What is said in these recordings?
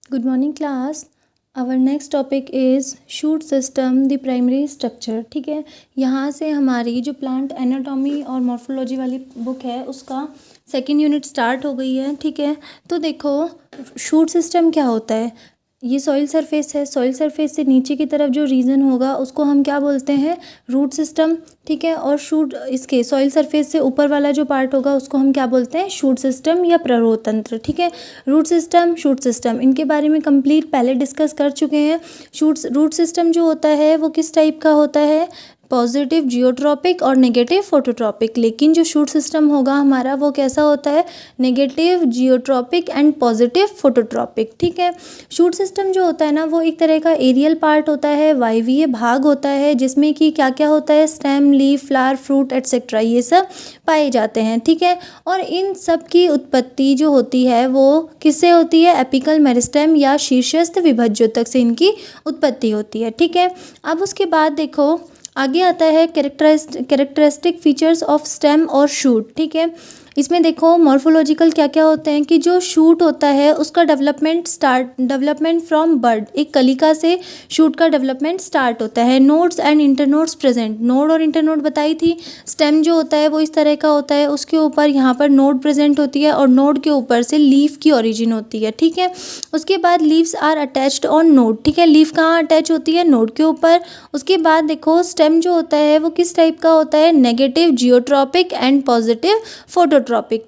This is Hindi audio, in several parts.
Good morning class. Our next topic is shoot system the primary structure. ठीक है, यहाँ से हमारी जो प्लांट एनाटॉमी और मॉर्फोलॉजी वाली बुक है उसका सेकेंड यूनिट स्टार्ट हो गई है. ठीक है, तो देखो शूट सिस्टम क्या होता है. ये सॉइल सरफेस है, सॉइल सरफेस से नीचे की तरफ जो रीजन होगा उसको हम क्या बोलते हैं, रूट सिस्टम. ठीक है, और शूट इसके सॉइल सरफेस से ऊपर वाला जो पार्ट होगा उसको हम क्या बोलते हैं, शूट सिस्टम या प्ररोह तंत्र. ठीक है, रूट सिस्टम, शूट सिस्टम, इनके बारे में कंप्लीट पहले डिस्कस कर चुके हैं. रूट सिस्टम जो होता है वो किस टाइप का होता है, पॉजिटिव जियोट्रॉपिक और नेगेटिव फोटोट्रॉपिक. लेकिन जो शूट सिस्टम होगा हमारा वो कैसा होता है, negative geotropic and positive phototropic. ठीक है, शूट सिस्टम जो होता है ना वो एक तरह का एरियल पार्ट होता है, वायवीय भाग होता है, जिसमें कि क्या क्या होता है, stem, leaf, flower, fruit etcetera ये सब पाए जाते हैं. ठीक है, और इन सब की उत्पत्ति जो होती है वो किससे होती है, एपिकल मेरिस्टेम या शीर्षस्थ विभज्योतक से इनकी उत्पत्ति होती है. ठीक है, अब उसके बाद देखो आगे आता है कैरेक्टरिस्टिक फीचर्स ऑफ स्टेम और शूट. ठीक है, इसमें देखो मॉर्फोलॉजिकल क्या क्या होते हैं कि जो शूट होता है उसका डेवलपमेंट फ्रॉम बर्ड, एक कलिका से शूट का डेवलपमेंट स्टार्ट होता है. Nodes and internodes present, node और इंटरनोड बताई थी. स्टेम जो होता है वो इस तरह का होता है, उसके ऊपर यहाँ पर नोड प्रेजेंट होती है और नोड के ऊपर से लीफ की ओरिजिन होती है. ठीक है, उसके बाद leaves are attached on node. ठीक है, लीफ कहाँ अटैच होती है, नोड के ऊपर. उसके बाद देखो स्टेम जो होता है वो किस टाइप का होता है, negative geotropic and positive phototropic.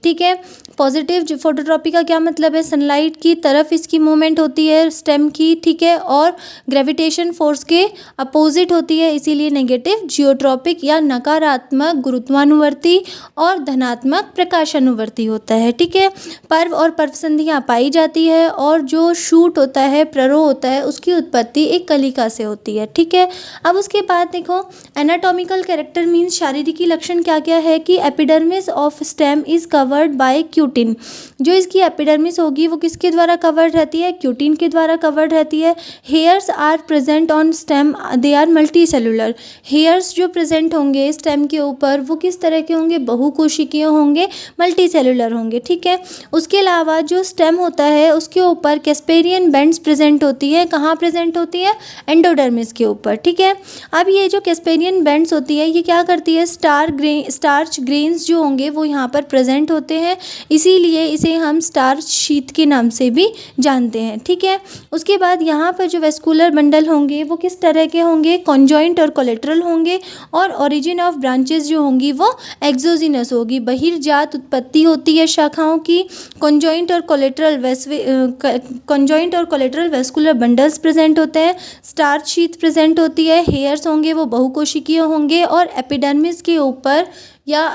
ठीक है, पॉजिटिव फोटोट्रॉपिक का क्या मतलब है, सनलाइट की तरफ इसकी मूवमेंट होती है स्टेम की. ठीक है, और ग्रेविटेशन फोर्स के अपोजिट होती है, इसीलिए नेगेटिव जियोट्रॉपिक या नकारात्मक गुरुत्वानुवर्ती और धनात्मक प्रकाशानुवर्ती होता है. ठीक है, पर्व और पर्वसंधियाँ पाई जाती है और जो शूट होता है, प्ररोह होता है, उसकी उत्पत्ति एक कलिका से होती है. ठीक है, अब उसके बाद देखो एनाटॉमिकल कैरेक्टर मीन्स शारीरिकी लक्षण क्या क्या है कि epidermis of stem is covered by cutin. जो इसकी एपिडर्मिस होगी वो किसके द्वारा कवर्ड रहती है, क्यूटिन के द्वारा कवर्ड रहती है. Hairs are present on stem, they are multicellular. Hairs जो प्रेजेंट होंगे स्टेम के ऊपर वो किस तरह के होंगे, बहुकोशिकीय होंगे, मल्टी सेलुलर होंगे. ठीक है, उसके अलावा जो स्टेम होता है उसके ऊपर कैस्पेरियन बेंड्स प्रेजेंट होती है. कहाँ प्रेजेंट होती है, एंडोडर्मिस के ऊपर. ठीक है, अब ये जो कैस्पेरियन बेंड्स होती है ये क्या करती है, स्टार्च ग्रेन्स जो होंगे वो यहाँ पर प्रेजेंट होते हैं, इसीलिए इसे हम स्टार्च शीथ के नाम से भी जानते हैं. ठीक है, उसके बाद यहाँ पर जो वेस्कुलर बंडल होंगे वो किस तरह के होंगे, कॉन्जॉइंट और कोलेट्रल होंगे, और ओरिजिन ऑफ ब्रांचेस जो होंगी वो एक्सोजिनस होगी, बहिर्जात उत्पत्ति होती है शाखाओं की. कॉन्जॉइंट और कोलेट्रल वेस्कुलर बंडल्स प्रेजेंट होते हैं, स्टार्च शीथ प्रेजेंट होती है, हेयर्स होंगे वो बहुकोशिकीय होंगे, और एपिडर्मिस के ऊपर या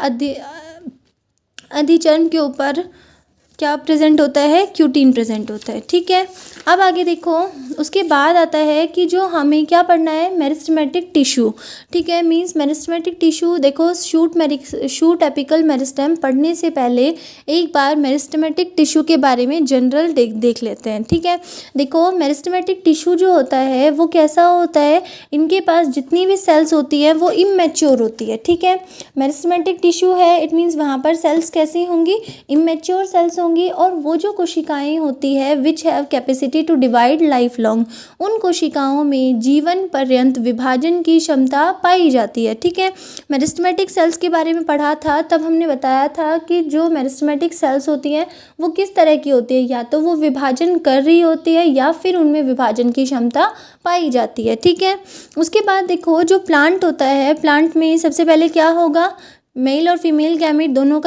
अधिचर्म के ऊपर क्या प्रेजेंट होता है, क्यूटीन प्रेजेंट होता है. ठीक है, अब आगे देखो उसके बाद आता है कि जो हमें क्या पढ़ना है, मेरिस्टेमेटिक टिश्यू. ठीक है, मींस मेरिस्टेमेटिक टिश्यू देखो शूट एपिकल मेरिस्टेम पढ़ने से पहले एक बार मेरिस्टेमेटिक टिश्यू के बारे में जनरल देख लेते हैं. ठीक है, देखो मेरिस्टेमेटिक टिश्यू जो होता है वो कैसा होता है, इनके पास जितनी भी सेल्स होती है वो इमेच्योर होती है. ठीक है, मेरिस्टेमेटिक टिश्यू है इट मीन्स वहाँ पर सेल्स कैसी होंगी, इमेच्योर सेल्स होंगी, और वो जो कोशिकाएं होती है which have capacity to divide life long, उन कोशिकाओं में जीवन पर्यंत विभाजन की क्षमता पाई जाती है. ठीक है, मेरिस्टेमेटिक सेल्स के बारे में पढ़ा था तब हमने बताया था कि जो मेरिस्टेमेटिक सेल्स होती हैं वो किस तरह की होती है, या तो वो विभाजन कर रही होती है या फिर उनमें विभाजन की क्षमता पाई जाती है. ठीक है, उसके बाद देखो जो प्लांट होता है, प्लांट में सबसे पहले क्या होगा, मेल और फीमेल गैमेट दोनों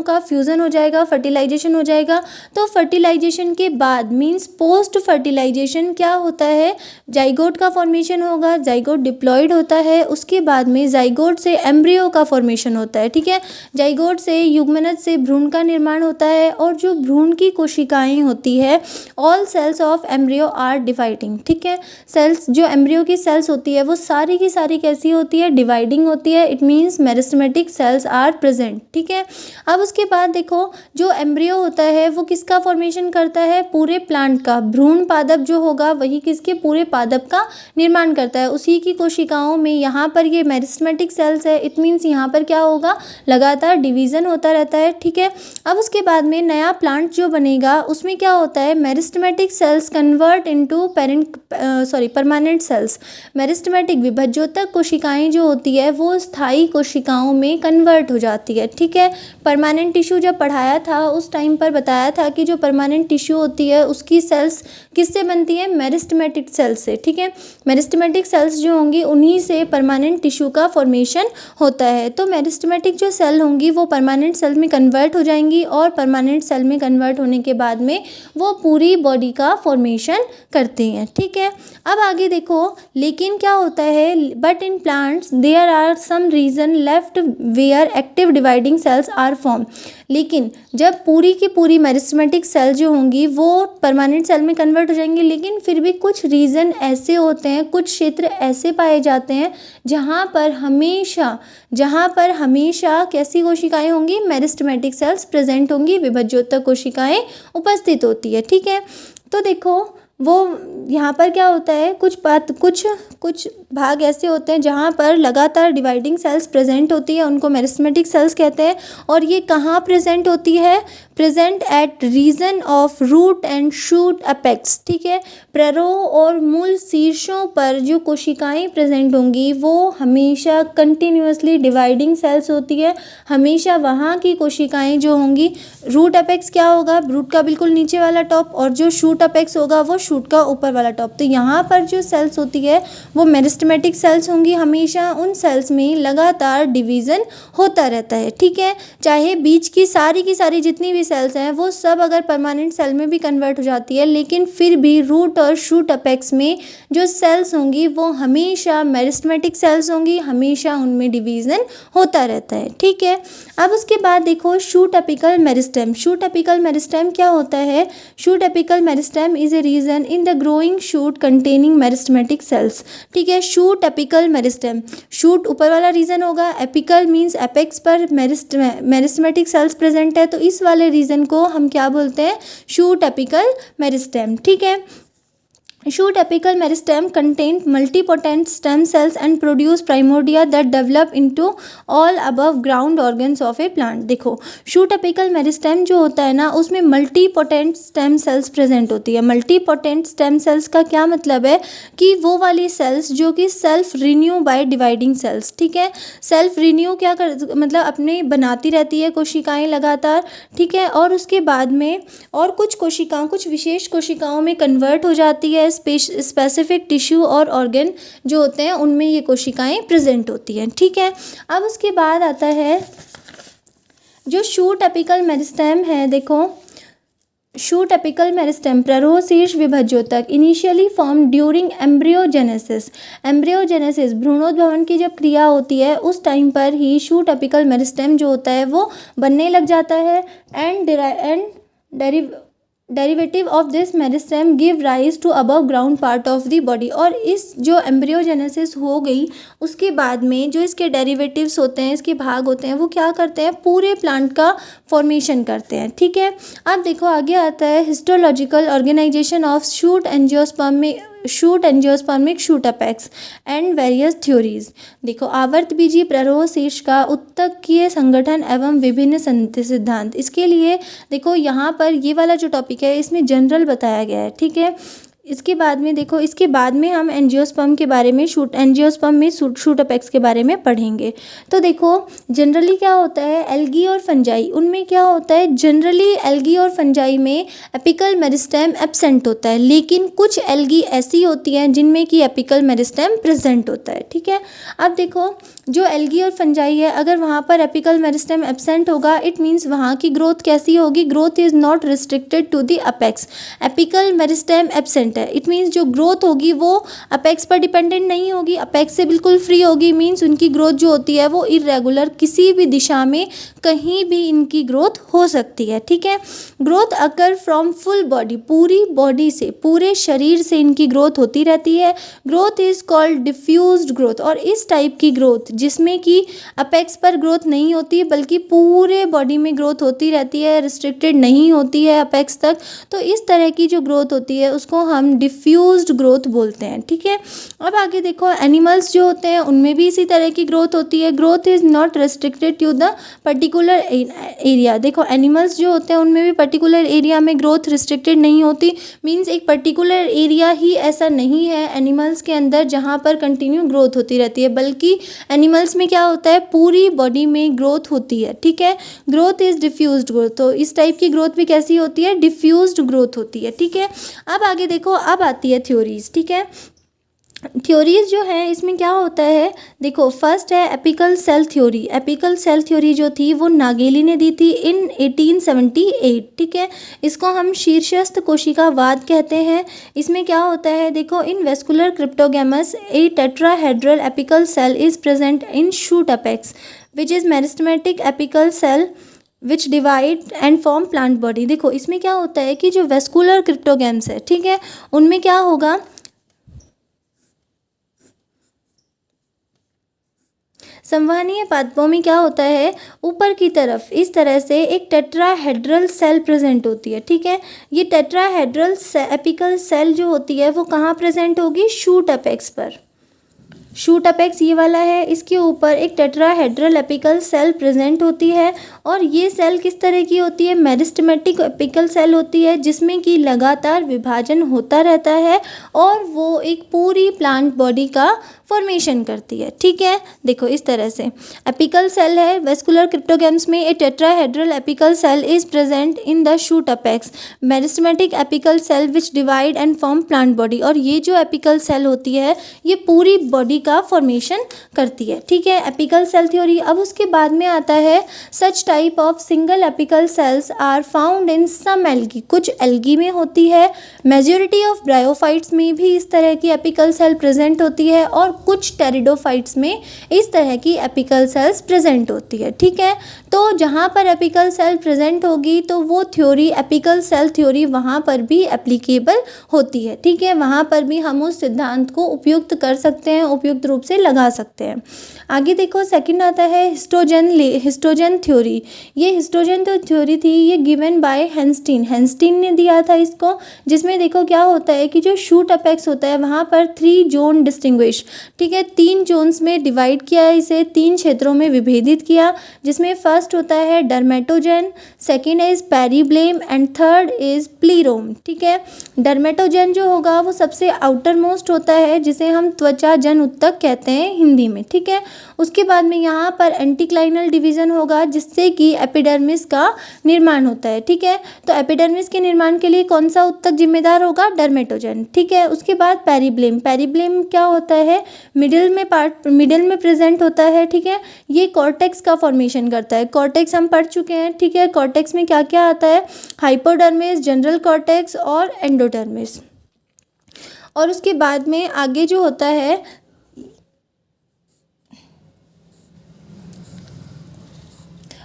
का फ्यूज़न हो जाएगा, फर्टिलाइजेशन हो जाएगा. तो फर्टिलाइजेशन के बाद मींस पोस्ट फर्टिलाइजेशन क्या होता है, जाइगोट का फॉर्मेशन होगा, जाइगोट डिप्लॉयड होता है, उसके बाद में जाइगोट से एम्ब्रियो का फॉर्मेशन होता है. ठीक है, जाइगोट से युग्मनज से भ्रूण का निर्माण होता है, और जो भ्रूण की कोशिकाएं होती है, all cells of embryo are dividing. ठीक है, सेल्स जो एम्ब्रियो की सेल्स होती है वो सारी की सारी कैसी होती है, डिवाइडिंग होती है. It means meristematic meristematic cells are present. ठीक है, अब उसके बाद देखो जो एम्ब्रियो होता है वो किसका फॉर्मेशन करता है, पूरे प्लांट का। भ्रूण पादप जो होगा वही किसके, पूरे पादप का निर्माण करता है। उसी की कोशिकाओं में यहाँ पर ये मेरिस्टेमेटिक सेल्स है, इट मीन्स यहाँ पर क्या होगा, लगातार डिवीज़न होता रहता है। ठीक है, अब उसके बाद में नया प्लांट जो बनेगा उसमें क्या होता है, meristematic cells convert into permanent cells. Meristematic विभज्योतक कोशिकाएं जो होती है वो स्थायी कोशिकाओं में कन्वर्ट हो जाती है। ठीक है, परमानेंट टिश्यू जब पढ़ाया था उस टाइम पर बताया था कि जो परमानेंट टिश्यू होती है उसकी सेल्स किससे बनती है, मेरिस्टेमेटिक सेल्स से। ठीक है, मेरिस्टेमेटिक सेल्स जो होंगी उन्हीं से परमानेंट टिश्यू का फॉर्मेशन होता है। तो मेरिस्टेमेटिक जो सेल होंगी वो परमानेंट सेल में कन्वर्ट हो जाएंगी और परमानेंट सेल में कन्वर्ट होने के बाद में वो पूरी बॉडी का फॉर्मेशन करते हैं। ठीक है, अब आगे देखो, लेकिन क्या होता है, but in plants there are some region left where active dividing cells are form. लेकिन जब पूरी की पूरी मेरिस्टेमेटिक सेल जो होंगी वो परमानेंट सेल में कन्वर्ट हो जाएंगी, लेकिन फिर भी कुछ रीजन ऐसे होते हैं, कुछ क्षेत्र ऐसे पाए जाते हैं जहाँ पर हमेशा कैसी कोशिकाएं होंगी, मेरिस्टेमेटिक सेल्स प्रेजेंट होंगी, विभज्योतक कोशिकाएं उपस्थित होती है। ठीक है, तो देखो वो यहाँ पर क्या होता है, कुछ भाग ऐसे होते हैं जहाँ पर लगातार डिवाइडिंग सेल्स प्रेजेंट होती है, उनको मेरिस्टेमेटिक सेल्स कहते हैं। और ये कहाँ प्रेजेंट होती है, present at region of root and shoot apex. ठीक है, प्ररोह और मूल शीर्षों पर जो कोशिकाएं प्रेजेंट होंगी वो हमेशा कंटिन्यूअसली डिवाइडिंग सेल्स होती है। हमेशा वहाँ की कोशिकाएं जो होंगी, रूट अपेक्स क्या होगा, रूट का बिल्कुल नीचे वाला टॉप, और जो शूट अपेक्स होगा वो शूट का ऊपर वाला टॉप। तो यहाँ पर जो सेल्स होती है वो मेरिस्टेमेटिक सेल्स होंगी, हमेशा उन सेल्स में लगातार डिवीज़न होता रहता है। ठीक है, चाहे बीच की सारी जितनी भी सेल्स हैं वो सब अगर परमानेंट सेल में भी कन्वर्ट हो जाती है, लेकिन फिर भी रूट और शूट अपेक्स में जो सेल्स होंगी वो हमेशा मेरिस्टेमेटिक सेल्स होंगी, हमेशा उनमें डिवीज़न होता रहता है। ठीक है, अब उसके बाद देखो shoot apical meristem. Shoot apical meristem क्या होता है, shoot apical meristem is a region in the growing shoot containing meristematic cells. ठीक है, शूट अपिकल मेरिस्टेम, शूट ऊपर वाला रीजन होगा, एपिकल मीन्स एपेक्स पर मेरिस्टेमेटिक सेल्स प्रेजेंट है, तो इस वाले रीजन को हम क्या बोलते हैं, शूट अपिकल मेरिस्टेम। ठीक है, shoot apical meristem contain multipotent stem cells and produce primordia that develop into all above ground organs of a plant। देखो shoot apical meristem जो होता है ना उसमें multipotent stem cells प्रेजेंट होती है। multipotent stem cells का क्या मतलब है कि वो वाली सेल्स जो कि self renew by dividing cells. ठीक है, सेल्फ रिन्यू क्या कर मतलब अपने बनाती रहती है कोशिकाएं लगातार। ठीक है, और उसके बाद में और कुछ विशेष कोशिकाओं में कन्वर्ट हो जाती है, स्पेसिफिक टिश्यू और ऑर्गन जो होते हैं उनमें ये कोशिकाएं प्रेजेंट होती हैं। ठीक है, अब उसके बाद आता है जो शूट अपिकल मेरिस्टेम है। देखो शूट अपिकल मेरिस्टेम प्ररोह शीर्ष विभज्योतक initially form during embryogenesis. Embryogenesis भ्रूणोद्भवन की जब क्रिया होती है उस टाइम पर ही शूट अपिकल मेरिस्टेम जो होता है वो बनने लग जाता है। And derivative of this meristem give rise to above ground part of the body. और इस जो एम्ब्रियोजेनेसिस हो गई उसके बाद में जो इसके डेरिवेटिव्स होते हैं, इसके भाग होते हैं, वो क्या करते हैं, पूरे प्लांट का फॉर्मेशन करते हैं। ठीक है, अब देखो आगे आता है histological organization of shoot angiospermic shoot apex and various theories. देखो आवर्त बीजी प्ररोह शीर्ष का उत्तकीय संगठन एवं विभिन्न सिद्धांत। इसके लिए देखो यहाँ पर ये वाला जो टॉपिक है इसमें जनरल बताया गया है। ठीक है, इसके बाद में देखो इसके बाद में हम एंजियोस्पर्म के बारे में शूट अपेक्स के बारे में पढ़ेंगे। तो देखो जनरली क्या होता है, एल्गी और फंजाई, उनमें क्या होता है, जनरली एल्गी और फंजाई में एपिकल मेरिस्टेम एब्सेंट होता है, लेकिन कुछ एल्गी ऐसी होती हैं जिनमें कि एपिकल मेरिस्टेम प्रेजेंट होता है। ठीक है, अब देखो जो एल्गी और फंजाई है अगर वहाँ पर एपिकल मेरिस्टेम एब्सेंट होगा इट मीन्स वहाँ की ग्रोथ कैसी होगी, growth is not restricted to the apex. Apical meristem absent है। इट मीन्स जो ग्रोथ होगी वो अपेक्स पर डिपेंडेंट नहीं होगी, अपेक्स से बिल्कुल फ्री होगी। मीन्स उनकी ग्रोथ जो होती है वो इरेगुलर, किसी भी दिशा में कहीं भी इनकी ग्रोथ हो सकती है। ठीक है, growth occur from full body, पूरी बॉडी से, पूरे शरीर से इनकी ग्रोथ होती रहती है। Growth is called diffused growth. और इस टाइप की ग्रोथ जिसमें कि अपेक्स पर ग्रोथ नहीं होती बल्कि पूरे बॉडी में ग्रोथ होती रहती है, रिस्ट्रिक्टेड नहीं होती है अपेक्स तक, तो इस तरह की जो ग्रोथ होती है उसको हम डिफ्यूज्ड ग्रोथ बोलते हैं। ठीक है, अब आगे देखो, एनिमल्स जो होते हैं उनमें भी इसी तरह की ग्रोथ होती है। Growth is not restricted to the particular area. देखो, एनिमल्स जो होते हैं उनमें भी पर्टिकुलर एरिया में ग्रोथ रिस्ट्रिक्टेड नहीं होती। मीन्स एक पर्टिकुलर एरिया ही ऐसा नहीं है एनिमल्स के अंदर जहाँ पर कंटिन्यू ग्रोथ होती रहती है, बल्कि एनिमल्स में क्या होता है, पूरी बॉडी में ग्रोथ होती है। ठीक है, ग्रोथ इज डिफ्यूज्ड ग्रोथ। तो इस टाइप की ग्रोथ भी कैसी होती है, डिफ्यूज्ड ग्रोथ होती है। ठीक है, अब आगे देखो, अब आती है थ्योरीज। ठीक है, थ्योरीज जो है इसमें क्या होता है, देखो फर्स्ट है apical cell theory. Apical cell theory जो थी वो नागेली ने दी थी इन 1878। ठीक है, इसको हम शीर्षस्थ कोशिकावाद कहते हैं। इसमें क्या होता है, देखो, in vascular cryptogams a tetrahedral apical cell is present in shoot apex which is meristematic apical cell which divide and form plant body. देखो, इसमें क्या होता है कि जो वेस्कुलर क्रिप्टोगैम्स है, ठीक है, उनमें क्या होगा, संवहनीय पादपों में क्या होता है, ऊपर की तरफ इस तरह से एक टेट्राहेड्रल सेल प्रेजेंट होती है। ठीक है, ये टेट्राहेड्रल एपिकल सेल जो होती है वो कहाँ प्रेजेंट होगी, शूट अपेक्स पर। शूट अपेक्स ये वाला है, इसके ऊपर एक टेट्राहेड्रल एपिकल सेल प्रेजेंट होती है। और ये सेल किस तरह की होती है, मेरिस्टेमेटिक एपिकल सेल होती है, जिसमें कि लगातार विभाजन होता रहता है और वो एक पूरी प्लांट बॉडी का फॉर्मेशन करती है। ठीक है, देखो इस तरह से एपिकल सेल है, वेस्कुलर क्रिप्टोगैम्स में a tetrahedral apical cell is present in the shoot apex, meristematic apical cell which divide and form plant body. और ये जो एपिकल सेल होती है ये पूरी बॉडी का फॉर्मेशन करती है। ठीक है, एपिकल सेल थ्योरी। अब उसके बाद में आता है such type of single apical cells are found in some algae. कुछ एल्गी में होती है, मेजॉरिटी ऑफ ब्रायोफाइट्स में भी इस तरह की एपिकल सेल प्रेजेंट होती है और कुछ टेरिडोफाइट्स में इस तरह की एपिकल सेल्स प्रेजेंट होती है। ठीक है, तो जहाँ पर एपिकल सेल प्रेजेंट होगी तो वो थ्योरी, एपिकल सेल थ्योरी, वहाँ पर भी एप्लीकेबल होती है। ठीक है, वहाँ पर भी हम उस सिद्धांत को उपयुक्त कर सकते हैं, उपयुक्त रूप से लगा सकते हैं। आगे देखो, सेकंड आता है हिस्टोजन थ्योरी। ये हिस्टोजन तो थ्योरी थी, ये गिवन बाय हेंस्टीन ने दिया था इसको, जिसमें देखो क्या होता है कि जो शूट अपेक्स होता है वहाँ पर 3 जोन डिस्टिंग्विश, ठीक है, 3 जोन्स में डिवाइड किया, इसे 3 क्षेत्रों में विभेदित किया, जिसमें फर्स्ट होता है dermatogen, second is periblem and third is plerome. ठीक है, डर्मेटोजन जो होगा वो सबसे आउटर मोस्ट होता है, जिसे हम त्वचा जन उत्तक कहते हैं हिंदी में। ठीक है, उसके बाद में यहाँ पर एंटीक्लाइनल डिवीजन होगा, जिससे कि एपिडर्मिस का निर्माण होता है। ठीक है, तो एपिडर्मिस के निर्माण के लिए कौन सा उत्तक जिम्मेदार होगा, डर्मेटोजन। ठीक है, उसके बाद पेरिब्लेम क्या होता है, मिडिल में प्रेजेंट होता है। ठीक है, ये कॉर्टेक्स का फॉर्मेशन करता है। कॉर्टेक्स हम पढ़ चुके हैं। ठीक है, कॉर्टेक्स में क्या क्या आता है, हाइपोडर्मिस, जनरल कॉर्टेक्स और एंडोडर्मिस। और उसके बाद में आगे जो होता है,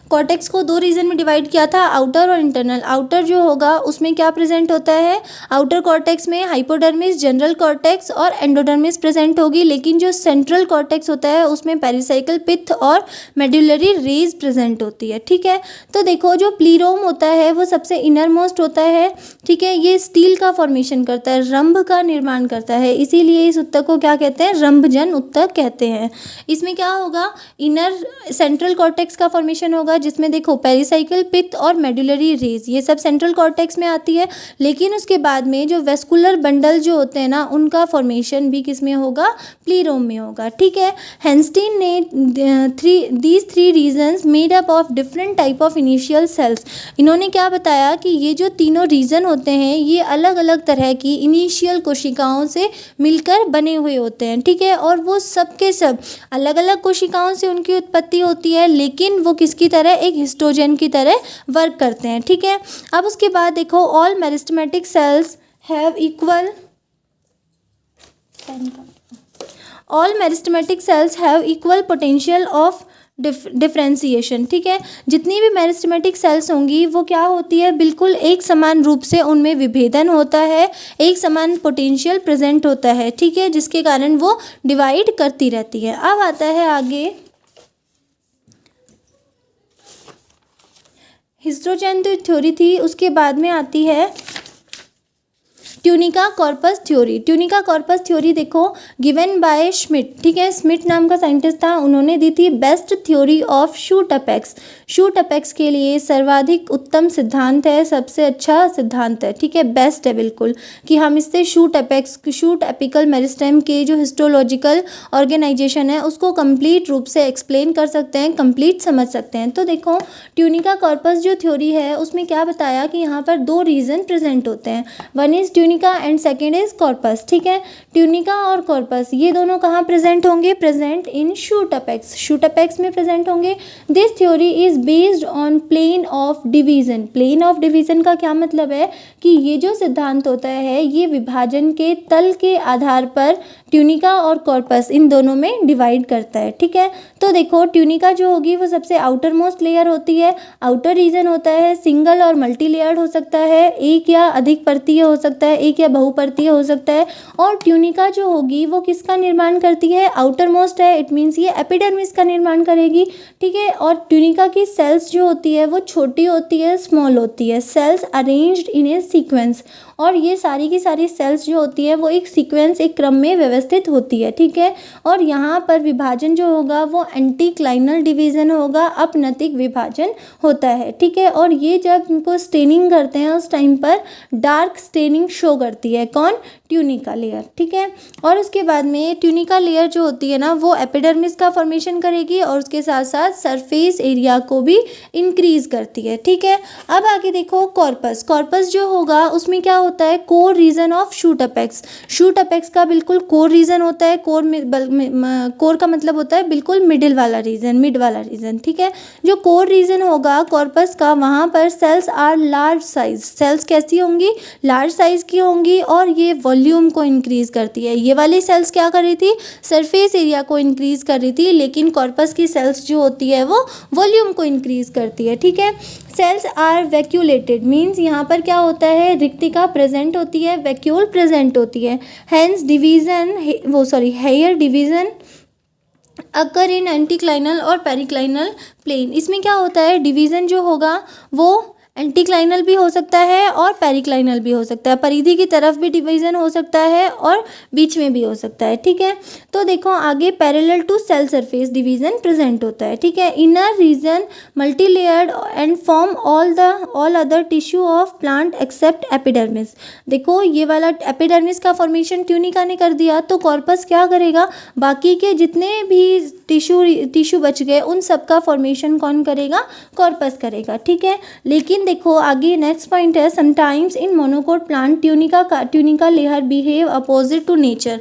कॉर्टेक्स को 2 रीजन में डिवाइड किया था, आउटर और इंटरनल। आउटर जो होगा उसमें क्या प्रेजेंट होता है, आउटर कॉर्टेक्स में हाइपोडर्मिस, जनरल कॉर्टेक्स और एंडोडर्मिस प्रेजेंट होगी, लेकिन जो सेंट्रल कॉर्टेक्स होता है उसमें पेरिसाइकल पित्त और मेडुलरी रेज प्रेजेंट होती है। ठीक है, तो देखो जो प्लीरोम होता है वो सबसे इनर मोस्ट होता है। ठीक है, ये स्टील का फॉर्मेशन करता है, रंभ का निर्माण करता है, इसीलिए इस उत्तक को क्या कहते हैं, रंभजन उत्तक कहते हैं। इसमें क्या होगा, इनर सेंट्रल कॉर्टेक्स का फॉर्मेशन होगा, जिसमें देखो पेरिसाइकल पित्त और मेडुलरी रेज ये सब सेंट्रल कॉर्टेक्स में आती है। लेकिन उसके बाद में जो वेस्कुलर बंडल जो होते हैं ना, उनका फॉर्मेशन भी किस में होगा, प्लीरोम में होगा। ठीक है, हेंस्टीन ने these 3 regions made up of different type of initial cells. इन्होंने क्या बताया कि ये जो तीनों रीजन होते हैं ये अलग अलग तरह की इनिशियल कोशिकाओं से मिलकर बने हुए होते हैं। ठीक है, और वो सब के सब अलग अलग कोशिकाओं से उनकी उत्पत्ति होती है, लेकिन वो किसकी तरह, एक हिस्टोजन की तरह वर्क करते हैं। ठीक है, अब उसके बाद देखो, all meristematic cells have equal pen का, all meristematic cells have equal potential of differentiation. ठीक है, जितनी भी मेरिस्टेमेटिक सेल्स होंगी वो क्या होती है, बिल्कुल एक समान रूप से उनमें विभेदन होता है, एक समान पोटेंशियल प्रेजेंट होता है। ठीक है, जिसके कारण वो डिवाइड करती रहती है। अब आता है आगे हिस्टोजन जो थ्योरी थी, उसके बाद में आती है tunica corpus theory. Tunica corpus theory देखो गिवन बाय श्मिट। ठीक है, श्मिट नाम का साइंटिस्ट था, उन्होंने दी थी best theory of shoot apex. Shoot apex के लिए सर्वाधिक उत्तम सिद्धांत है, सबसे अच्छा सिद्धांत है। ठीक है, बेस्ट है बिल्कुल, कि हम इससे shoot apex, shoot apical meristem के जो हिस्टोलॉजिकल ऑर्गेनाइजेशन है उसको कंप्लीट रूप से एक्सप्लेन कर सकते हैं, कंप्लीट समझ सकते हैं। तो देखो ट्यूनिका कॉर्पस जो थ्योरी है उसमें क्या बताया कि यहाँ पर दो रीजन प्रेजेंट होते हैं, one is tunica and second is corpus. ठीक है, ट्यूनिका और कॉर्पस ये दोनों कहाँ प्रेजेंट होंगे, present in shoot apex, shoot apex में प्रेजेंट होंगे। This theory is based on plane of division. Plane of division का क्या मतलब है कि ये जो सिद्धांत होता है ये विभाजन के तल के आधार पर ट्यूनिका और कॉर्पस इन दोनों में डिवाइड करता है। ठीक है, तो देखो ट्यूनिका जो होगी वो सबसे आउटर मोस्ट लेयर होती है, आउटर रीजन होता है, सिंगल और मल्टी लेयर्ड हो सकता है, एक या अधिक परतीय हो सकता है, एक या बहुपर्तीय हो सकता है। और ट्यूनिका जो होगी वो किसका निर्माण करती है, आउटर मोस्ट है, इट मीन्स ये एपिडर्मिस का निर्माण करेगी। ठीक है, और ट्यूनिका की सेल्स जो होती है वो छोटी होती है, स्मॉल होती है, cells arranged in a sequence, और ये सारी की सारी सेल्स जो होती है वो एक सीक्वेंस, एक क्रम में व्यवस्थित होती है। ठीक है, और यहाँ पर विभाजन जो होगा वो एंटीक्लाइनल डिवीजन होगा, अपनतिक विभाजन होता है। ठीक है, और ये जब इनको स्टेनिंग करते हैं उस टाइम पर डार्क स्टेनिंग शो करती है, कौन, ट्यूनिका लेयर। ठीक है, और उसके बाद में ट्यूनिका लेयर जो होती है ना वो एपिडर्मिस का फॉर्मेशन करेगी और उसके साथ साथ सरफेस एरिया को भी इंक्रीज करती है। ठीक है, अब आगे देखो कॉर्पस। कॉर्पस जो होगा उसमें क्या होता है, core region of shoot apex. Shoot apex का बिल्कुल कोर रीजन होता है, कोर का मतलब होता है बिल्कुल मिडिल वाला रीजन, मिड वाला रीजन। ठीक है, जो कोर रीजन होगा कॉर्पस का, वहाँ पर cells are large size, cells कैसी होंगी, लार्ज साइज की होंगी, और ये वॉल्यूम को इंक्रीज करती है। ये वाली सेल्स क्या कर रही थी, सरफेस एरिया को इंक्रीज कर रही थी, लेकिन कॉर्पस की सेल्स जो होती है वो वॉल्यूम को इंक्रीज करती है। ठीक है, सेल्स आर वैक्यूलेटेड, मीन्स यहाँ पर क्या होता है, रिक्तिका प्रेजेंट होती है, वैक्यूल प्रेजेंट होती है। Hence division here division occur in anticlinal और पेरिक्लाइनल प्लेन। इसमें क्या होता है, डिवीजन जो होगा वो एंटीक्लाइनल भी हो सकता है और पेरिक्लाइनल भी हो सकता है, परिधि की तरफ भी डिवीजन हो सकता है और बीच में भी हो सकता है। ठीक है, तो देखो आगे parallel to cell surface division present होता है। ठीक है, inner region multi layered and form all other tissue of plant except epidermis. देखो ये वाला एपिडर्मिस का फॉर्मेशन ट्यूनिका ने कर दिया, तो कॉर्पस क्या करेगा, बाकी के जितने भी टिश्यू बच गए उन सब का फॉर्मेशन कौन करेगा, कॉर्पस करेगा। ठीक है, लेकिन देखो आगे नेक्स्ट पॉइंट है, sometimes in monocot plant tunica layer behave opposite to nature.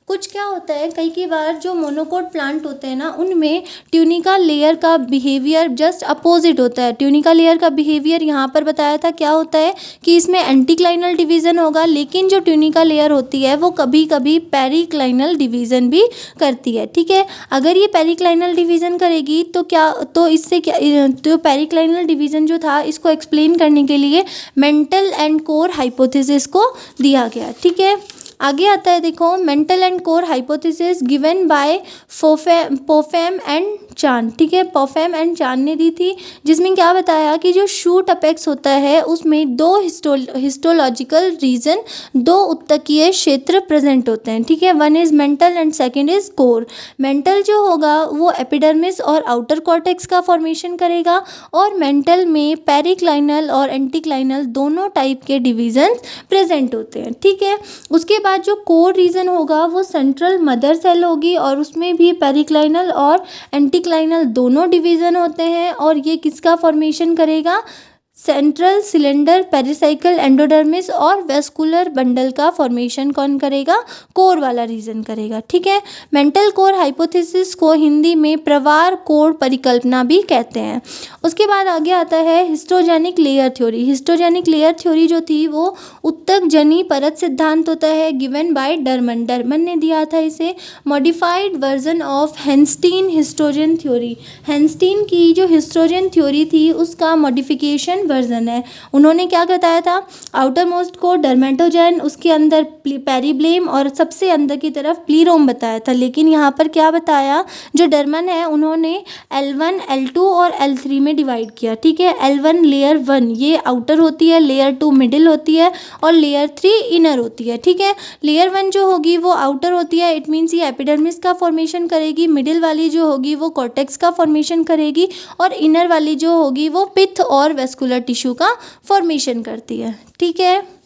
कुछ क्या होता है, कई बार जो मोनोकोट प्लांट होते हैं ना उनमें ट्यूनिका लेयर का बिहेवियर जस्ट अपोजिट होता है। ट्यूनिका लेयर का बिहेवियर यहाँ पर बताया था क्या होता है कि इसमें एंटीक्लाइनल डिवीजन होगा, लेकिन जो ट्यूनिका लेयर होती है वो कभी कभी पेरिक्लाइनल डिवीजन भी करती है। ठीक है, अगर ये पेरिक्लाइनल डिवीजन करेगी तो क्या, तो इससे क्या, तो पेरिक्लाइनल डिवीजन जो था इसको एक्सप्लेन करने के लिए मेंटल एंड कोर हाइपोथेसिस को दिया गया। ठीक है, आगे आता है देखो mantle and core hypothesis given by Popham and Chan. ठीक है, पोफेम एंड चान ने दी थी, जिसमें क्या बताया कि जो शूट अपेक्स होता है उसमें दो हिस्टोलॉजिकल रीजन, दो उत्तकीय क्षेत्र प्रेजेंट होते हैं। ठीक है, one is mental and second is core. Mental जो होगा वो एपिडर्मिस और आउटर कॉर्टेक्स का फॉर्मेशन करेगा, और मेंटल में पेरिक्लाइनल और एंटीक्लाइनल दोनों टाइप के डिवीजन प्रेजेंट होते हैं। ठीक है, उसके बाद जो कोर रीजन होगा वो सेंट्रल मदर सेल होगी, और उसमें भी पेरिक्लाइनल और एंटीक्लाइनल दोनों डिवीजन होते हैं, और ये किसका फॉर्मेशन करेगा, सेंट्रल सिलेंडर पेरिसाइकल एंडोडर्मिस और वेस्कुलर बंडल का फॉर्मेशन कौन करेगा, कोर वाला रीजन करेगा। ठीक है, मेंटल कोर हाइपोथेसिस को हिंदी में प्रवार कोर परिकल्पना भी कहते हैं। उसके बाद आगे आता है हिस्टोजेनिक लेयर थ्योरी। हिस्टोजेनिक लेयर थ्योरी जो थी वो उत्तक जनी परत सिद्धांत होता है गिवन बाय डरमन। डरमन ने दिया था इसे। Modified version of Hanstein histogen theory. Hanstein की जो हिस्टोजन थ्योरी थी उसका मॉडिफिकेशन वर्जन है। उन्होंने क्या बताया था, आउटर मोस्ट को डर्मेटोजेन, उसके अंदर पेरिब्लेम और सबसे अंदर की तरफ प्लीरोम बताया था। लेकिन यहाँ पर क्या बताया, जो डरमन है उन्होंने L1 L2 और L3 में डिवाइड किया। ठीक है, L1 लेयर 1 ये आउटर होती है, लेयर 2 मिडिल होती है और लेयर 3 इनर होती है। ठीक है, लेयर 1 जो होगी वो आउटर होती है, इट मीन्स ये एपिडर्मिस का फॉर्मेशन करेगी। मिडिल वाली जो होगी वो कॉर्टेक्स का फॉर्मेशन करेगी और इनर वाली जो होगी वो पिथ और वेस्कुलर टिश्यू का फॉर्मेशन करती है। ठीक है।